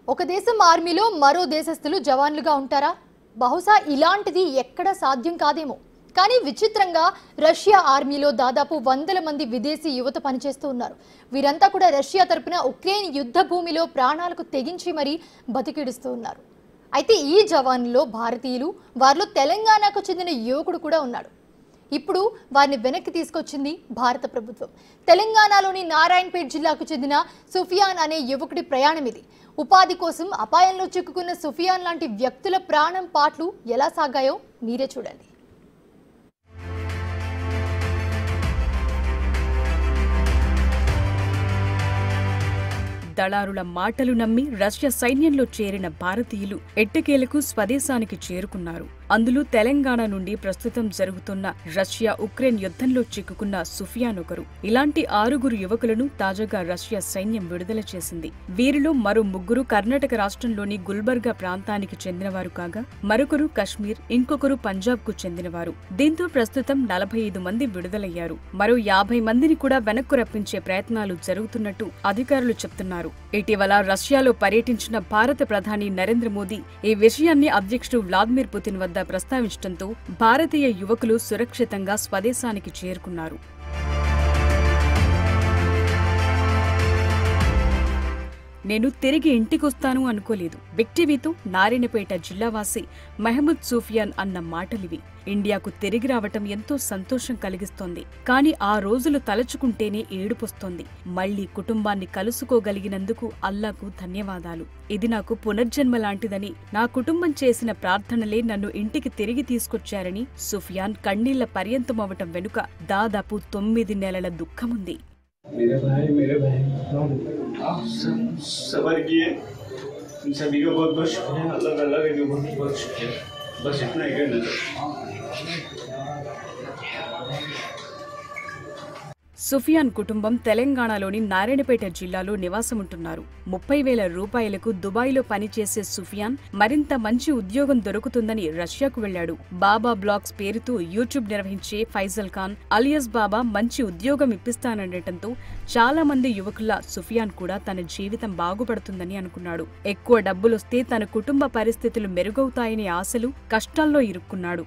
ఒక దేశం ఆర్మీలో మరో దేశస్థులు జవాన్లుగా ఉంటారా? బహుశా ఇలాంటిది ఎక్కడ సాధ్యం కాదేమో. కానీ విచిత్రంగా రష్యా ఆర్మీలో దాదాపు 100 మంది విదేశీ యువత పనిచేస్తూ ఉన్నారు. వీరంతా కూడా రష్యా తరపున ఉక్రెయిన్ యుద్ధ భూమిలో ప్రాణాలకు తెగించి మరీ బతికిడుస్తూ ఉన్నారు. అయితే ఈ జవాన్లలో భారతీయులు, వారిలో తెలంగాణకు చెందిన యువకుడు కూడా ఉన్నాడు. ఇప్పుడు వారిని వెనక్కి తీసుకొచ్చింది భారత ప్రభుత్వం. తెలంగాణలోని నారాయణపేట్ జిల్లాకు చెందిన సుఫియాన్ అనే యువకుడి ప్రయాణం ఇది. ఉపాధి కోసం అపాయంలో చిక్కుకున్న సుఫియాన్ లాంటి వ్యక్తుల ప్రాణం పాటలు ఎలా సాగాయో మీరే చూడండి. దళారుల మాటలు నమ్మి రష్యా సైన్యంలో చేరిన భారతీయులు ఎట్టకేలకు స్వదేశానికి చేరుకున్నారు. అందులో తెలంగాణ నుండి ప్రస్తుతం జరుగుతున్న రష్యా ఉక్రెయిన్ యుద్ధంలో చిక్కుకున్న సుఫియాన్ ఒకరు. ఇలాంటి 6 యువకులను తాజాగా రష్యా సైన్యం విడుదల చేసింది. వీరిలో మరో 3 కర్ణాటక రాష్ట్రంలోని గుల్బర్గా ప్రాంతానికి చెందినవారు కాగా, మరొకరు కశ్మీర్, ఇంకొకరు పంజాబ్ కు చెందినవారు. దీంతో ప్రస్తుతం 45 మంది విడుదలయ్యారు. మరో 50 మందిని కూడా వెనక్కు రప్పించే ప్రయత్నాలు జరుగుతున్నట్టు అధికారులు చెప్తున్నారు. ఇటీవల రష్యాలో పర్యటించిన భారత ప్రధాని నరేంద్ర మోదీ ఈ విషయాన్ని అధ్యక్షుడు వ్లాదిమిర్ పుతిన్ వద్ద ప్రస్తావించడంతో భారతీయ యువకులు సురక్షితంగా స్వదేశానికి చేరుకున్నారు. నేను తిరిగి ఇంటికొస్తాను అనుకోలేదు. బిగ్ టీవీతో నారాయణపేట జిల్లావాసి మహమ్మద్ సూఫియాన్ అన్న మాటలివి. ఇండియాకు తిరిగి రావటం ఎంతో సంతోషం కలిగిస్తోంది. కానీ ఆ రోజులు తలచుకుంటేనే ఏడుపొస్తోంది. మళ్లీ కుటుంబాన్ని కలుసుకోగలిగినందుకు అల్లాకు ధన్యవాదాలు. ఇది నాకు పునర్జన్మ లాంటిదని, నా కుటుంబం చేసిన ప్రార్థనలే నన్ను ఇంటికి తిరిగి తీసుకొచ్చారని సుఫియాన్ కన్నీళ్ల పర్యంతమవటం వెనుక దాదాపు 9 నెలల దుఃఖముంది. मेरे भाई आप सबर किए, इन सभी का बहुत बहुत शुक्रिया। अल्लाह का बहुत बहुत शुक्रिया। बस इतना ही कहना సుఫియాన్ కుటుంబం తెలంగాణలోని నారాయణపేట జిల్లాలో నివాసముంటున్నారు. 30,000 రూపాయలకు దుబాయ్లో పనిచేసే సుఫియాన్ మరింత మంచి ఉద్యోగం దొరుకుతుందని రష్యాకు వెళ్లాడు. బాబా బ్లాగ్స్ పేరుతో యూట్యూబ్ నిర్వహించే ఫైజల్ ఖాన్ అలియాస్ బాబా మంచి ఉద్యోగం ఇప్పిస్తాననటంతో చాలా మంది యువకుల సుఫియాన్ కూడా తన జీవితం బాగుపడుతుందని అనుకున్నాడు. ఎక్కువ డబ్బులొస్తే తన కుటుంబ పరిస్థితులు మెరుగవుతాయనే ఆశలు కష్టాల్లో ఇరుక్కున్నాడు.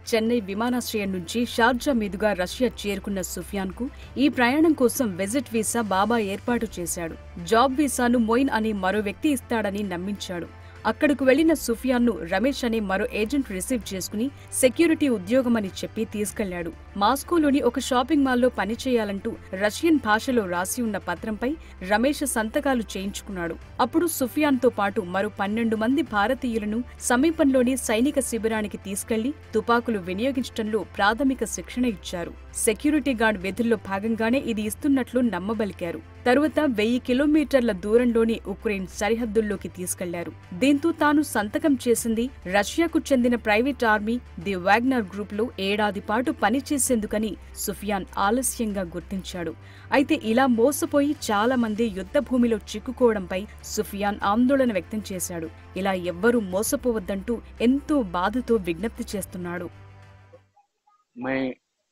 చెన్నై విమానాశ్రయం నుంచి షార్జా మీదుగా రష్యా చేరుకున్న సుఫియాన్ కు ఈ ప్రయాణం కోసం విజిట్ వీసా బాబా ఏర్పాటు చేశాడు. జాబ్ వీసాను మొయిన్ అనే మరో వ్యక్తి ఇస్తాడని నమ్మించాడు. అక్కడకు వెళ్లిన సుఫియాన్ ను రమేష్ అనే మరో ఏజెంట్ రిసీవ్ చేసుకుని సెక్యూరిటీ ఉద్యోగమని చెప్పి తీసుకెళ్లాడు. మాస్కోలోని ఒక షాపింగ్ మాల్లో పనిచేయాలంటూ రష్యన్ భాషలో రాసి ఉన్న పత్రంపై రమేష్ సంతకాలు చేయించుకున్నాడు. అప్పుడు సుఫియాన్ తో పాటు మరో 12 మంది భారతీయులను సమీపంలోని సైనిక శిబిరానికి తీసుకెళ్లి తుపాకులు వినియోగించడంలో ప్రాథమిక శిక్షణ ఇచ్చారు. సెక్యూరిటీ గార్డ్ విధుల్లో భాగంగానే ఇది ఇస్తున్నట్లు నమ్మబలికారు. తరువాత 1000 కిలోమీటర్ల దూరంలోని ఉక్రెయిన్ సరిహద్దుల్లోకి తీసుకెళ్లారు. దీంతో తాను సంతకం చేసింది రష్యాకు చెందిన private army the Wagner group లో ఏడాది పాటు పనిచేసేందుకని సుఫియాన్ ఆలస్యంగా గుర్తించాడు. అయితే ఇలా మోసపోయి చాలా మంది యుద్ధ భూమిలో చిక్కుకోవడంపై సుఫియాన్ ఆందోళన వ్యక్తం చేశాడు. ఇలా ఎవ్వరూ మోసపోవద్దంటూ ఎంతో బాధతో విజ్ఞప్తి చేస్తున్నాడు.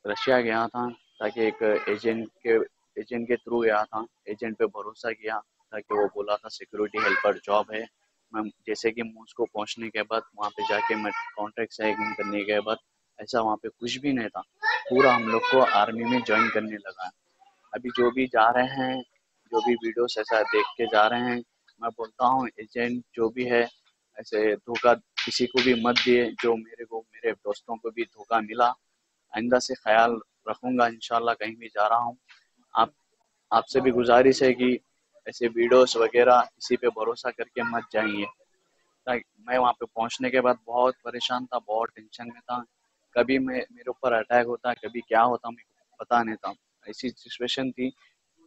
रशिया गया था ताकि एक एजेंट के थ्रू गया था। एजेंट पे भरोसा किया ताकि वो बोला था सिक्योरिटी हेल्पर जॉब है। मैं जैसे कि मॉस्को पहुंचने के बाद वहाँ पे जाके मैं कॉन्ट्रैक्ट साइन करने के बाद ऐसा वहाँ पे कुछ भी नहीं था। पूरा हम लोग को आर्मी में ज्वाइन करने लगा। अभी जो भी जा रहे हैं, जो भी वीडियोस ऐसा देख के जा रहे हैं, मैं बोलता हूँ एजेंट जो भी है ऐसे धोखा किसी को भी मत दिए। जो मेरे दोस्तों को भी धोखा मिला, आइंदा से ख्याल रखूंगा। इंशाल्लाह कहीं भी जा रहा हूँ, आपसे भी गुजारिश है कि ऐसे वीडियोस वगैरह किसी पे भरोसा करके मत जाइए। मैं वहाँ पे पहुँचने के बाद बहुत परेशान था, बहुत टेंशन में था। कभी मेरे ऊपर अटैक होता, कभी क्या होता मुझे पता नहीं था। ऐसी सिचुएशन थी,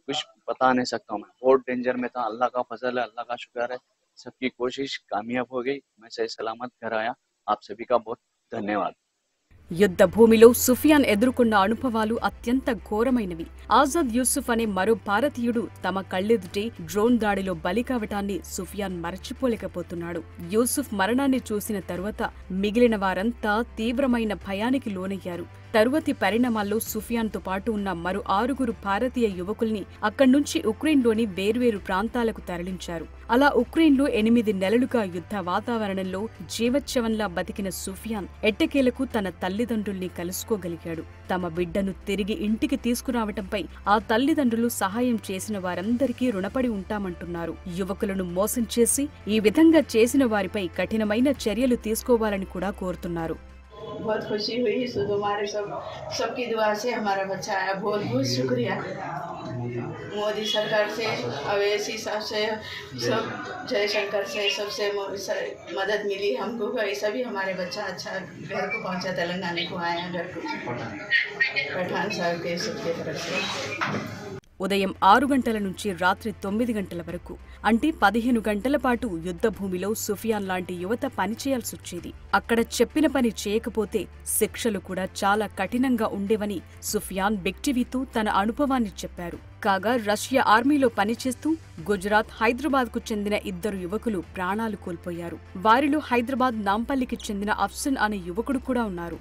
कुछ बता नहीं सकता हूँ। मैं बहुत डेंजर में था। अल्लाह का फजल है, अल्लाह का शुक्र है, सबकी कोशिश कामयाब हो गई। मैं सही सलामत घर आया। आप सभी का बहुत धन्यवाद। యుద్ధ భూమిలో సుఫియాన్ ఎదుర్కొన్న అనుభవాలు అత్యంత ఘోరమైనవి. ఆజాద్ యూసుఫ్ అనే మరో భారతీయుడు తమ కళ్ళెదుటే డ్రోన్ దాడిలో బలి కావటాన్ని సుఫియాన్ మరచిపోలేకపోతున్నాడు. యూసుఫ్ మరణాన్ని చూసిన తరువాత మిగిలిన వారంతా తీవ్రమైన భయానికి లోనయ్యారు. తరువాతి పరిణామాల్లో సుఫియాన్తో పాటు ఉన్న మరో 6 భారతీయ యువకుల్ని అక్కడి నుంచి ఉక్రెయిన్లోని వేర్వేరు ప్రాంతాలకు తరలించారు. అలా ఉక్రెయిన్లో 8 నెలలుగా యుద్ధ వాతావరణంలో జీవచ్ఛవంలా బతికిన సుఫియాన్ ఎట్టకేలకు తన తల్లిదండ్రుల్ని కలుసుకోగలిగాడు. తమ బిడ్డను తిరిగి ఇంటికి తీసుకురావటంపై ఆ తల్లిదండ్రులు సహాయం చేసిన వారందరికీ రుణపడి ఉంటామంటున్నారు. యువకులను మోసం చేసి ఈ విధంగా చేసిన వారిపై కఠినమైన చర్యలు తీసుకోవాలని కూడా కోరుతున్నారు. बहुत खुशी हुई। तुम्हारे सबकी दुआ से हमारा बच्चा आया। बहुत बहुत शुक्रिया मोदी सरकार से, अवैसी साहब से, सब जयशंकर से, सबसे मदद मिली हमको। ऐसा भी हमारे बच्चा अच्छा घर को पहुंचा, तेलंगाना को आया घर को पठान साहब के सबके तरफ से। ఉదయం 6 గంటల నుంచి రాత్రి 9 గంటల వరకు అంటే 15 గంటల పాటు యుద్ధ భూమిలో సుఫియాన్ లాంటి యువత పనిచేయాల్సొచ్చేది. అక్కడ చెప్పిన పని చేయకపోతే శిక్షలు కూడా చాలా కఠినంగా ఉండేవని సుఫియాన్ బిగ్ టీవీతో తన అనుభవాన్ని చెప్పారు. కాగా రష్యా ఆర్మీలో పనిచేస్తూ గుజరాత్, హైదరాబాద్కు చెందిన 2 యువకులు ప్రాణాలు కోల్పోయారు. వారిలో హైదరాబాద్ నాంపల్లికి చెందిన అఫ్సన్ అనే యువకుడు కూడా ఉన్నారు.